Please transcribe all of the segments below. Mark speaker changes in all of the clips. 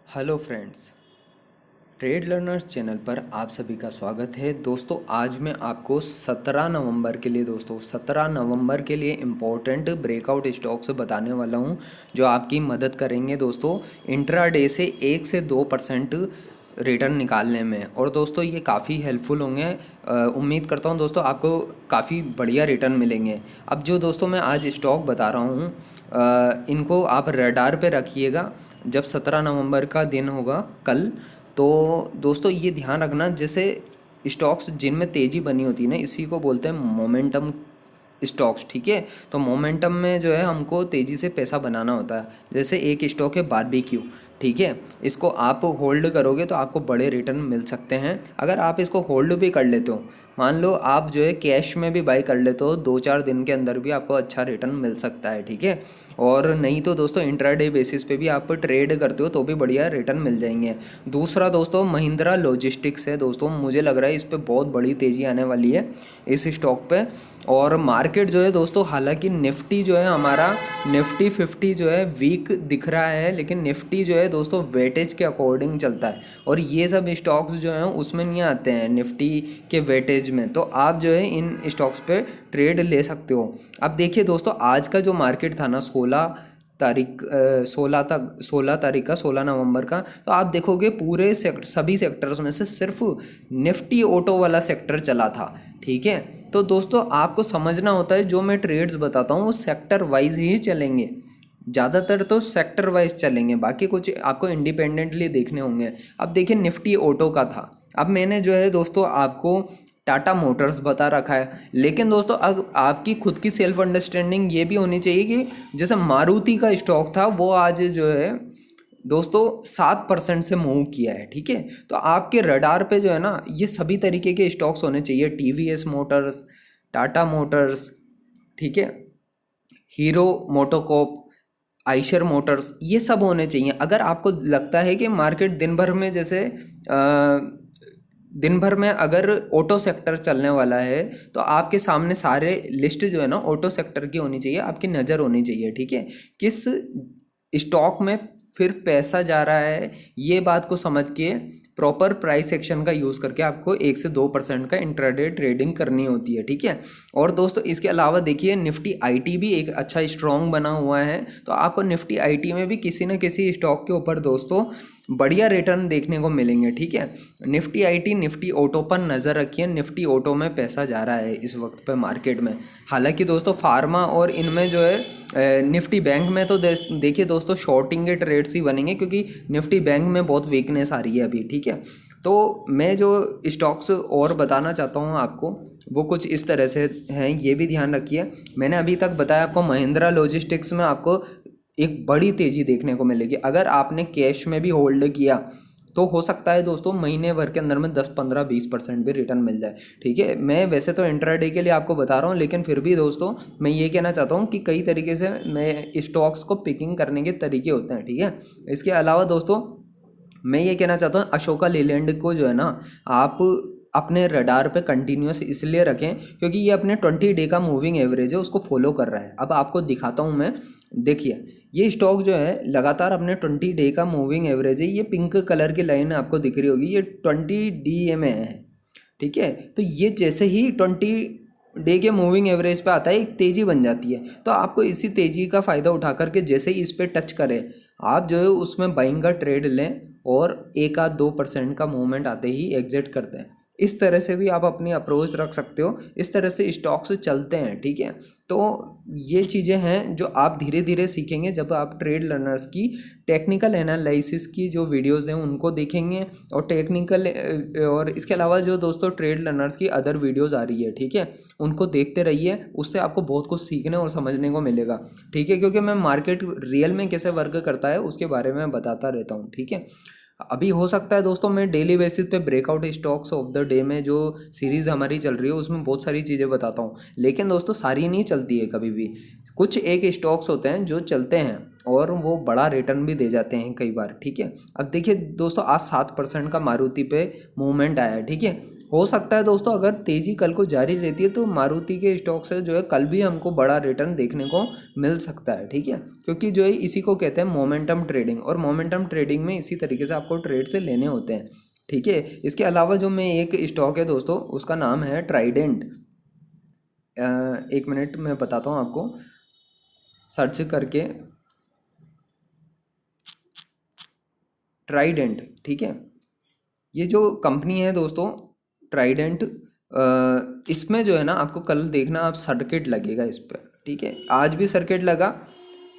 Speaker 1: Hello friends, trade learners channel पर आप सभी का स्वागत है। दोस्तों आज मैं आपको 17 नवंबर के लिए 17 नवंबर के लिए इम्पोर्टेंट ब्रेकआउट स्टॉक्स बताने वाला हूं जो आपकी मदद करेंगे दोस्तों इंट्राडे से 1 से 2% रिटर्न निकालने में। और दोस्तों ये काफ़ी हेल्पफुल होंगे। उम्मीद करता हूँ दोस्तों आपको काफ़ी बढ़िया रिटर्न मिलेंगे। अब जो दोस्तों मैं आज स्टॉक बता रहा हूँ इनको आप रडार पे रखिएगा। जब 17 नवंबर का दिन होगा कल, तो दोस्तों ये ध्यान रखना, जैसे स्टॉक्स जिनमें तेज़ी बनी होती है ना, इसी को बोलते हैं मोमेंटम स्टॉक्स। ठीक है, तो मोमेंटम में जो है हमको तेज़ी से पैसा बनाना होता है। जैसे एक स्टॉक है बारबेक्यू, ठीक है, इसको आप होल्ड करोगे तो आपको बड़े रिटर्न मिल सकते हैं। अगर आप इसको होल्ड भी कर लेते हो, मान लो आप जो है कैश में भी बाई कर लेते हो, 2-4 दिन के अंदर भी आपको अच्छा रिटर्न मिल सकता है। ठीक है, और नहीं तो दोस्तों इंट्राडे बेसिस पे भी आप ट्रेड करते हो तो भी बढ़िया रिटर्न मिल जाएंगे। दूसरा दोस्तों महिंद्रा लॉजिस्टिक्स है। दोस्तों मुझे लग रहा है इस पे बहुत बड़ी तेज़ी आने वाली है इस स्टॉक पे। और मार्केट जो है दोस्तों, हालांकि निफ्टी जो है हमारा निफ्टी 50 जो है वीक दिख रहा है, लेकिन निफ्टी जो है दोस्तों वेटेज के अकॉर्डिंग चलता है और ये सब स्टॉक्स जो हैं उसमें नहीं आते हैं निफ्टी के वेटेज में। तो आप जो है इन स्टॉक्स पे ट्रेड ले सकते हो। अब देखिए दोस्तों, आज का जो मार्केट था ना 16 तारीख का, 16 नवंबर का, तो आप देखोगे पूरे सभी सेक्टर्स में से सिर्फ निफ्टी ऑटो वाला सेक्टर चला था। ठीक है, तो दोस्तों आपको समझना होता है जो मैं ट्रेड्स बताता हूँ वो सेक्टर वाइज ही चलेंगे, ज़्यादातर तो सेक्टर वाइज चलेंगे, बाकी कुछ आपको इंडिपेंडेंटली देखने होंगे। अब देखिए निफ्टी ऑटो का था। अब मैंने जो है दोस्तों आपको टाटा मोटर्स बता रखा है, लेकिन दोस्तों अब आपकी खुद की सेल्फ अंडरस्टैंडिंग ये भी होनी चाहिए कि जैसे मारुति का स्टॉक था वो आज जो है दोस्तों 7% से मूव किया है। ठीक है, तो आपके रडार पे जो है ना ये सभी तरीके के स्टॉक्स होने चाहिए। टीवीएस मोटर्स, टाटा मोटर्स, ठीक है, हीरो मोटोकॉप, आइशर मोटर्स, ये सब होने चाहिए। अगर आपको लगता है कि मार्केट दिन भर में जैसे दिन भर में अगर ऑटो सेक्टर चलने वाला है तो आपके सामने सारे लिस्ट जो है ना ऑटो सेक्टर की होनी चाहिए, आपकी नज़र होनी चाहिए। ठीक है, किस स्टॉक में फिर पैसा जा रहा है ये बात को समझ के प्रॉपर प्राइस एक्शन का यूज़ करके आपको 1 से 2% का इंट्राडे ट्रेडिंग करनी होती है। ठीक है, और दोस्तों इसके अलावा देखिए निफ्टी आईटी भी एक अच्छा स्ट्रॉन्ग बना हुआ है, तो आपको निफ्टी आईटी में भी किसी न किसी स्टॉक के ऊपर दोस्तों बढ़िया रिटर्न देखने को मिलेंगे। ठीक है, निफ्टी आईटी, निफ्टी ऑटो पर नज़र रखिए। निफ्टी ऑटो में पैसा जा रहा है इस वक्त पे मार्केट में। हालांकि दोस्तों फार्मा और इनमें जो है निफ्टी बैंक में तो देखिए दोस्तों शॉर्टिंग के ट्रेड्स ही बनेंगे, क्योंकि निफ्टी बैंक में बहुत वीकनेस आ रही है अभी। ठीक है, तो मैं जो स्टॉक्स और बताना चाहता हूँ आपको वो कुछ इस तरह से हैं, ये भी ध्यान रखिए। मैंने अभी तक बताया आपको महिंद्रा लॉजिस्टिक्स में आपको एक बड़ी तेज़ी देखने को मिलेगी। अगर आपने कैश में भी होल्ड किया तो हो सकता है दोस्तों महीने भर के अंदर में 10-15-20% भी रिटर्न मिल जाए। ठीक है, मैं वैसे तो इंट्राडे के लिए आपको बता रहा हूँ, लेकिन फिर भी दोस्तों मैं ये कहना चाहता हूँ कि कई तरीके से मैं स्टॉक्स को पिकिंग करने के तरीके होते हैं। ठीक है, इसके अलावा दोस्तों मैं ये कहना चाहता हूँ अशोका लेलैंड को जो है ना आप अपने रडार पे कंटिन्यूस इसलिए रखें क्योंकि ये अपने 20 डे का मूविंग एवरेज है उसको फॉलो कर रहा है। अब आपको दिखाता हूँ मैं, देखिए ये स्टॉक जो है लगातार अपने 20 डे का मूविंग एवरेज है। ये पिंक कलर की लाइन आपको दिख रही होगी, ये 20 DA में है। ठीक है, तो ये जैसे ही 20 डे के मूविंग एवरेज पे आता है एक तेज़ी बन जाती है, तो आपको इसी तेज़ी का फ़ायदा उठा करके जैसे ही इस पर टच करें आप जो है उसमें बाइंग का ट्रेड लें और 1-2% का मूवमेंट आते ही एग्जिट करते हैं। इस तरह से भी आप अपनी अप्रोच रख सकते हो, इस तरह से स्टॉक्स चलते हैं। ठीक है, तो ये चीज़ें हैं जो आप धीरे धीरे सीखेंगे जब आप ट्रेड लर्नर्स की टेक्निकल एनालिसिस की जो वीडियोस हैं उनको देखेंगे, और टेक्निकल और इसके अलावा जो दोस्तों ट्रेड लर्नर्स की अदर वीडियोस आ रही है, ठीक है, उनको देखते रहिए, उससे आपको बहुत कुछ सीखने और समझने को मिलेगा। ठीक है, क्योंकि मैं मार्केट रियल में कैसे वर्क करता है उसके बारे में बताता रहता हूँ। ठीक है, अभी हो सकता है दोस्तों मैं डेली बेसिस पे breakout stocks of the day में जो सीरीज़ हमारी चल रही है उसमें बहुत सारी चीज़ें बताता हूँ, लेकिन दोस्तों सारी नहीं चलती है कभी भी। कुछ एक स्टॉक्स होते हैं जो चलते हैं और वो बड़ा रिटर्न भी दे जाते हैं कई बार। ठीक है, अब देखिए दोस्तों आज 7% का मारुति पे मूवमेंट आया है। ठीक है, हो सकता है दोस्तों अगर तेज़ी कल को जारी रहती है तो मारुति के स्टॉक से जो है कल भी हमको बड़ा रिटर्न देखने को मिल सकता है, ठीक है। क्योंकि जो है इसी को कहते हैं मोमेंटम ट्रेडिंग, और मोमेंटम ट्रेडिंग में इसी तरीके से आपको ट्रेड से लेने होते हैं, ठीक है। इसके अलावा जो मैं एक स्टॉक है दोस्तों उसका नाम है ट्राइडेंट। एक मिनट मैं बताता हूँ आपको, सर्च करके ट्राइडेंट, ठीक है। ये जो कंपनी है दोस्तों ट्राइडेंट, इसमें जो है ना आपको कल देखना आप सर्किट लगेगा इस पर, ठीक है। आज भी सर्किट लगा,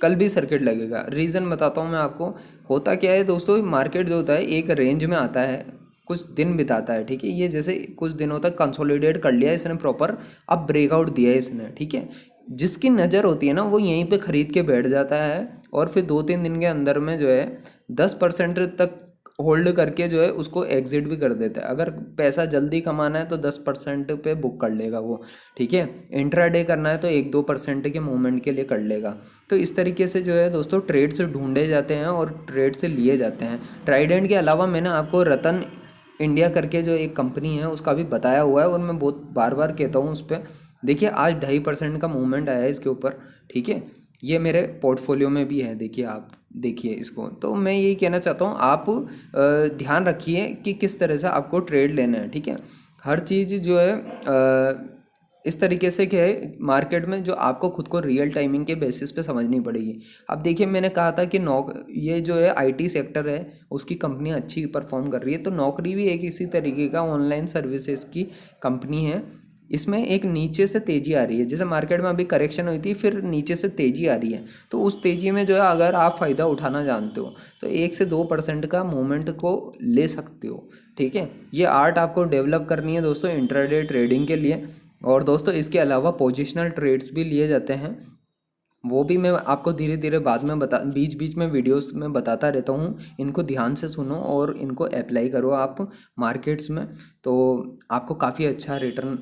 Speaker 1: कल भी सर्किट लगेगा। रीज़न बताता हूँ मैं आपको। होता क्या है दोस्तों, मार्केट जो होता है एक रेंज में आता है, कुछ दिन बिताता है, ठीक है। ये जैसे कुछ दिनों तक कंसोलिडेट कर लिया इसने प्रॉपर, अब ब्रेकआउट दिया है इसने, ठीक है। जिसकी नज़र होती है ना वो यहीं पे ख़रीद के बैठ जाता है, और फिर 2-3 दिन के अंदर में जो है 10% तक होल्ड करके जो है उसको एग्जिट भी कर देता है। अगर पैसा जल्दी कमाना है तो 10% पे बुक कर लेगा वो, ठीक है। इंट्राडे करना है तो 1-2% के मूवमेंट के लिए कर लेगा। तो इस तरीके से जो है दोस्तों ट्रेड से ढूंढे जाते हैं और ट्रेड से लिए जाते हैं। ट्राइडेंट के अलावा मैंने आपको रतन इंडिया करके जो एक कंपनी है उसका भी बताया हुआ है, और मैं बहुत बार बार कहता हूँ उस पर। देखिए आज 2.5% का मूवमेंट आया है इसके ऊपर, ठीक है। ये मेरे पोर्टफोलियो में भी है, देखिए आप देखिए इसको। तो मैं यही कहना चाहता हूँ आप ध्यान रखिए कि किस तरह से आपको ट्रेड लेना है, ठीक है। हर चीज़ जो है इस तरीके से क्या है मार्केट में जो आपको खुद को रियल टाइमिंग के बेसिस पे समझनी पड़ेगी। अब देखिए मैंने कहा था कि ये जो है आईटी सेक्टर है उसकी कंपनियां अच्छी परफॉर्म कर रही है, तो नौकरी भी एक इसी तरीके का ऑनलाइन सर्विसेज की कंपनी है। इसमें एक नीचे से तेज़ी आ रही है, जैसे मार्केट में अभी करेक्शन हुई थी फिर नीचे से तेज़ी आ रही है, तो उस तेज़ी में जो है अगर आप फ़ायदा उठाना जानते हो तो 1 से 2% का मूवमेंट को ले सकते हो, ठीक है। ये आर्ट आपको डेवलप करनी है दोस्तों इंट्राडे ट्रेडिंग के लिए। और दोस्तों इसके अलावा पोजिशनल ट्रेड्स भी लिए जाते हैं, वो भी मैं आपको धीरे धीरे बाद में बीच बीच में वीडियोस में बताता रहता हूँ। इनको ध्यान से सुनो और इनको अप्लाई करो आप मार्केट्स में, तो आपको काफ़ी अच्छा रिटर्न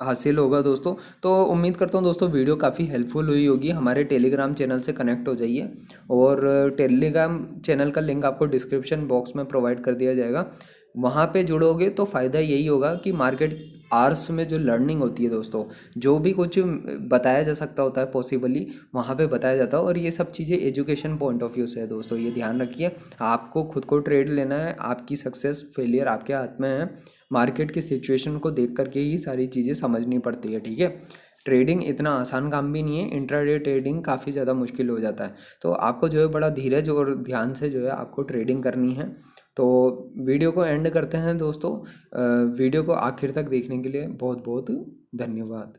Speaker 1: हासिल होगा दोस्तों। तो उम्मीद करता हूँ दोस्तों वीडियो काफ़ी हेल्पफुल हुई होगी। हमारे टेलीग्राम चैनल से कनेक्ट हो जाइए, और टेलीग्राम चैनल का लिंक आपको डिस्क्रिप्शन बॉक्स में प्रोवाइड कर दिया जाएगा। वहाँ पे जुड़ोगे तो फ़ायदा यही होगा कि मार्केट आवर्स में जो लर्निंग होती है दोस्तों, जो भी कुछ बताया जा सकता होता है पॉसिबली वहाँ पे बताया जाता है, और ये सब चीज़ें एजुकेशन पॉइंट ऑफ व्यू से है दोस्तों। ये ध्यान रखिए, आपको खुद को ट्रेड लेना है, आपकी सक्सेस फेलियर आपके हाथ में है। मार्केट की सिचुएशन को देख करके ही सारी चीज़ें समझनी पड़ती है, ठीक है। ट्रेडिंग इतना आसान काम भी नहीं है, इंट्राडे ट्रेडिंग काफ़ी ज़्यादा मुश्किल हो जाता है। तो आपको जो है बड़ा धीरज और ध्यान से जो है आपको ट्रेडिंग करनी है। तो वीडियो को एंड करते हैं दोस्तों। वीडियो को आखिर तक देखने के लिए बहुत बहुत धन्यवाद।